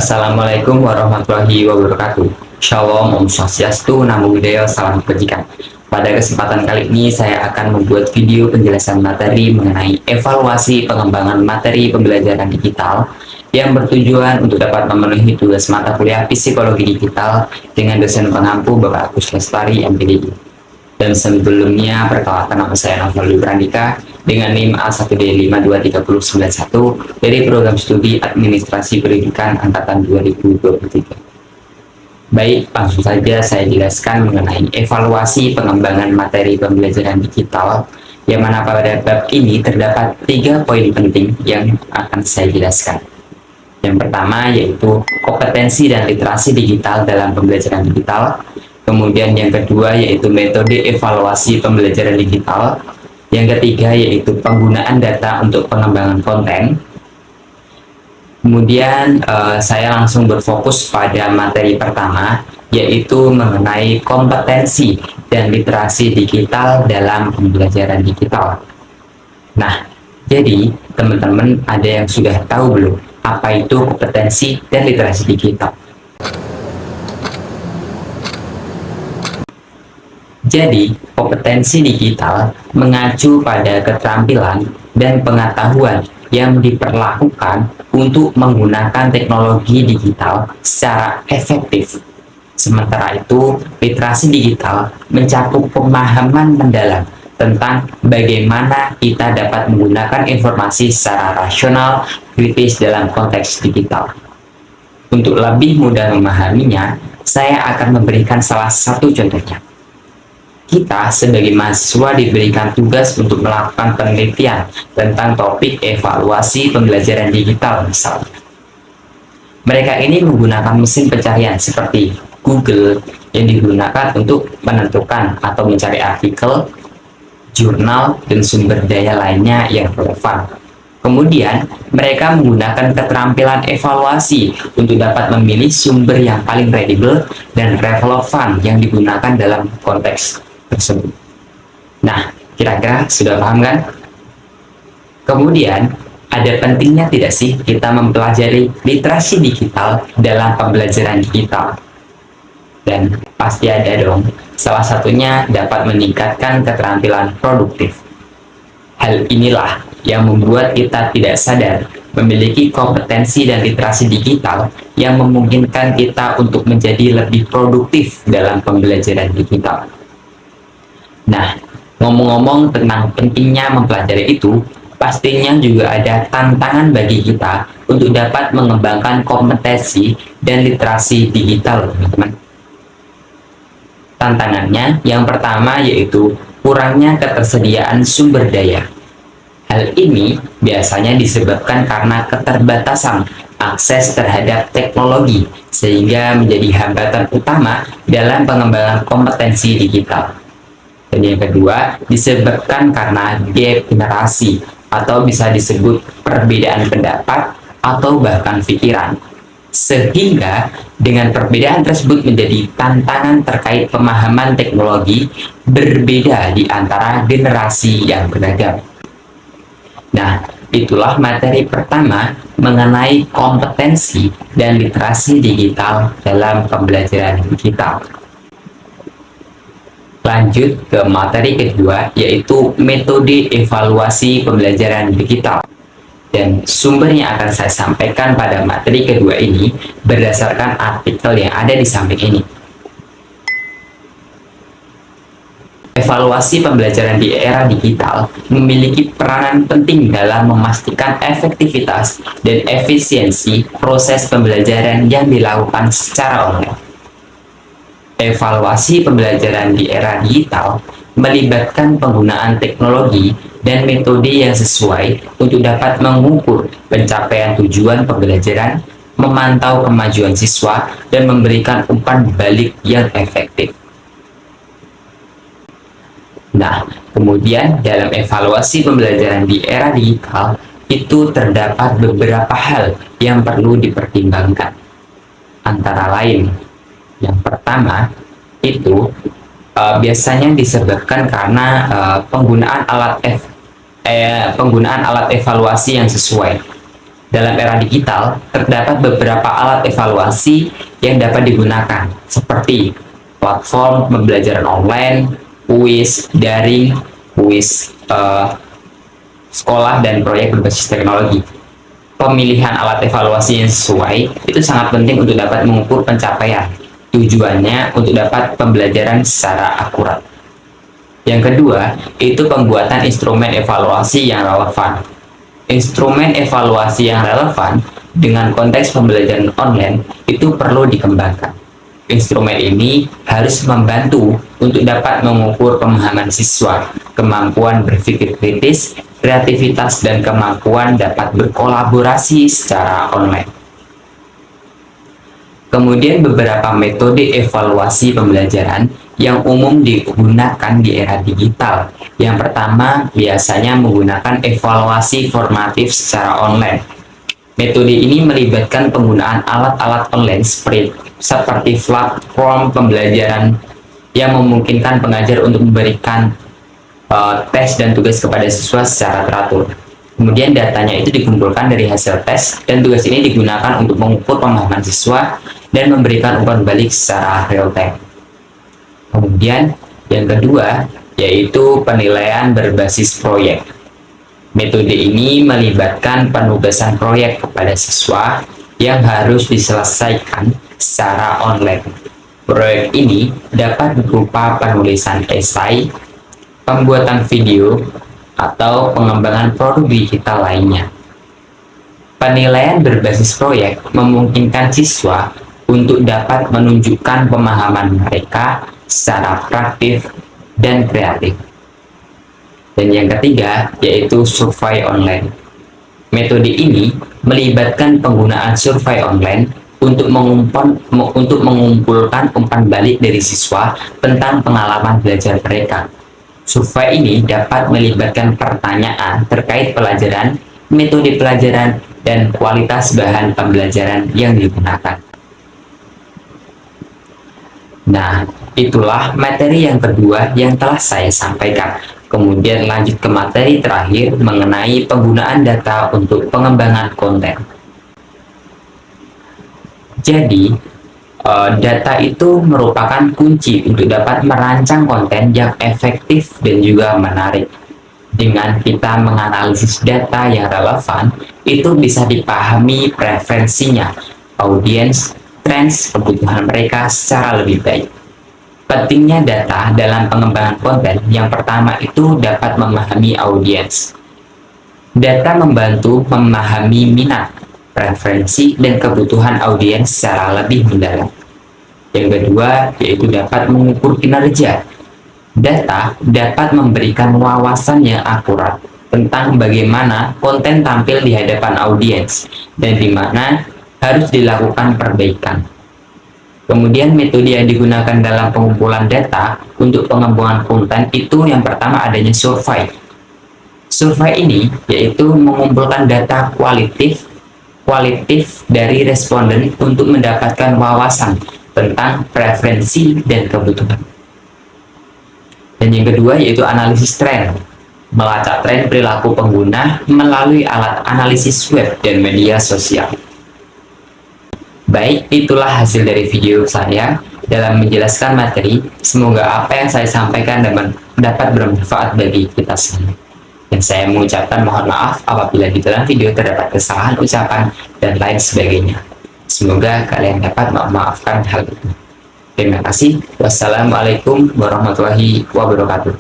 Assalamualaikum warahmatullahi wabarakatuh. Shalom, Om Swastiastu, Namo Buddhaya, salam kebajikan. Pada kesempatan kali ini saya akan membuat video penjelasan materi mengenai evaluasi pengembangan materi pembelajaran digital yang bertujuan untuk dapat memenuhi tugas mata kuliah psikologi digital dengan dosen pengampu Bapak Agus Lestari MPDI. Dan sebelumnya, perkenalkan nama saya Novel Brandika dengan NIM A1D52391 dari program studi Administrasi Pendidikan Angkatan 2023. Baik, langsung saja saya jelaskan mengenai evaluasi pengembangan materi pembelajaran digital, yang mana pada bab ini terdapat 3 poin penting yang akan saya jelaskan. Yang pertama yaitu kompetensi dan literasi digital dalam pembelajaran digital. Kemudian yang kedua yaitu metode evaluasi pembelajaran digital. Yang ketiga yaitu penggunaan data untuk pengembangan konten. Kemudian saya langsung berfokus pada materi pertama, yaitu mengenai kompetensi dan literasi digital dalam pembelajaran digital. Nah, jadi teman-teman ada yang sudah tahu belum apa itu kompetensi dan literasi digital? Jadi, kompetensi digital mengacu pada keterampilan dan pengetahuan yang diperlakukan untuk menggunakan teknologi digital secara efektif. Sementara itu, literasi digital mencakup pemahaman mendalam tentang bagaimana kita dapat menggunakan informasi secara rasional, kritis dalam konteks digital. Untuk lebih mudah memahaminya, saya akan memberikan salah satu contohnya. Kita sebagai mahasiswa diberikan tugas untuk melakukan penelitian tentang topik evaluasi pembelajaran digital misalnya. Mereka ini menggunakan mesin pencarian seperti Google yang digunakan untuk menentukan atau mencari artikel, jurnal, dan sumber daya lainnya yang relevan. Kemudian, mereka menggunakan keterampilan evaluasi untuk dapat memilih sumber yang paling kredibel dan relevan yang digunakan dalam konteks tersebut. Nah, kira-kira sudah paham kan? Kemudian, ada pentingnya tidak sih kita mempelajari literasi digital dalam pembelajaran digital? Dan pasti ada dong. Salah satunya dapat meningkatkan keterampilan produktif. Hal inilah yang membuat kita tidak sadar memiliki kompetensi dan literasi digital yang memungkinkan kita untuk menjadi lebih produktif dalam pembelajaran digital. Nah, ngomong-ngomong tentang pentingnya mempelajari itu, pastinya juga ada tantangan bagi kita untuk dapat mengembangkan kompetensi dan literasi digital, teman-teman. Tantangannya yang pertama yaitu kurangnya ketersediaan sumber daya. Hal ini biasanya disebabkan karena keterbatasan akses terhadap teknologi, sehingga menjadi hambatan utama dalam pengembangan kompetensi digital. Dan yang kedua, disebabkan karena gap generasi atau bisa disebut perbedaan pendapat atau bahkan pikiran. Sehingga dengan perbedaan tersebut menjadi tantangan terkait pemahaman teknologi berbeda di antara generasi yang beragam. Nah, itulah materi pertama mengenai kompetensi dan literasi digital dalam pembelajaran digital. Lanjut ke materi kedua, yaitu metode evaluasi pembelajaran digital. Dan sumber yang akan saya sampaikan pada materi kedua ini berdasarkan artikel yang ada di samping ini. Evaluasi pembelajaran di era digital memiliki peranan penting dalam memastikan efektivitas dan efisiensi proses pembelajaran yang dilakukan secara online. Evaluasi pembelajaran di era digital melibatkan penggunaan teknologi dan metode yang sesuai untuk dapat mengukur pencapaian tujuan pembelajaran, memantau kemajuan siswa, dan memberikan umpan balik yang efektif. Nah, kemudian dalam evaluasi pembelajaran di era digital itu terdapat beberapa hal yang perlu dipertimbangkan. Antara lain, yang pertama itu biasanya disebabkan karena penggunaan alat evaluasi yang sesuai. Dalam era digital, terdapat beberapa alat evaluasi yang dapat digunakan, seperti platform pembelajaran online, kuis daring, kuis sekolah, dan proyek berbasis teknologi. Pemilihan alat evaluasi yang sesuai itu sangat penting untuk dapat mengukur pencapaian. Tujuannya untuk dapat pembelajaran secara akurat. Yang kedua, itu pembuatan instrumen evaluasi yang relevan. Instrumen evaluasi yang relevan dengan konteks pembelajaran online itu perlu dikembangkan. Instrumen ini harus membantu untuk dapat mengukur pemahaman siswa, kemampuan berpikir kritis, kreativitas, dan kemampuan dapat berkolaborasi secara online. Kemudian beberapa metode evaluasi pembelajaran yang umum digunakan di era digital. Yang pertama, biasanya menggunakan evaluasi formatif secara online. Metode ini melibatkan penggunaan alat-alat online seperti platform pembelajaran yang memungkinkan pengajar untuk memberikan tes dan tugas kepada siswa secara teratur. Kemudian datanya itu dikumpulkan dari hasil tes, dan tugas ini digunakan untuk mengukur pemahaman siswa dan memberikan umpan balik secara real time. Kemudian yang kedua yaitu penilaian berbasis proyek. Metode ini melibatkan penugasan proyek kepada siswa yang harus diselesaikan secara online. Proyek ini dapat berupa penulisan esai, pembuatan video, atau pengembangan produk digital lainnya. Penilaian berbasis proyek memungkinkan siswa untuk dapat menunjukkan pemahaman mereka secara praktis dan kreatif. Dan yang ketiga yaitu survei online. Metode ini melibatkan penggunaan survei online untuk mengumpulkan umpan balik dari siswa tentang pengalaman belajar mereka. Survei ini dapat melibatkan pertanyaan terkait pelajaran, metode pelajaran, dan kualitas bahan pembelajaran yang digunakan. Nah, itulah materi yang kedua yang telah saya sampaikan. Kemudian lanjut ke materi terakhir mengenai penggunaan data untuk pengembangan konten. Jadi, data itu merupakan kunci untuk dapat merancang konten yang efektif dan juga menarik. Dengan kita menganalisis data yang relevan, itu bisa dipahami preferensinya, audiens, trends, kebutuhan mereka secara lebih baik. Pentingnya data dalam pengembangan konten, yang pertama itu dapat memahami audiens. Data membantu memahami minat, preferensi, dan kebutuhan audiens secara lebih mendalam. Yang kedua, yaitu dapat mengukur kinerja. Data dapat memberikan wawasan yang akurat tentang bagaimana konten tampil di hadapan audiens dan di mana harus dilakukan perbaikan. Kemudian metode yang digunakan dalam pengumpulan data untuk pengembangan konten itu yang pertama adanya survei. Survei ini yaitu mengumpulkan data kualitatif dari responden untuk mendapatkan wawasan tentang preferensi dan kebutuhan. Dan yang kedua yaitu analisis tren, melacak tren perilaku pengguna melalui alat analisis web dan media sosial. Baik, itulah hasil dari video saya dalam menjelaskan materi. Semoga apa yang saya sampaikan dapat bermanfaat bagi kita semua. Dan saya mengucapkan mohon maaf apabila di dalam video terdapat kesalahan ucapan dan lain sebagainya. Semoga kalian dapat memaafkan hal itu. Terima kasih. Wassalamualaikum warahmatullahi wabarakatuh.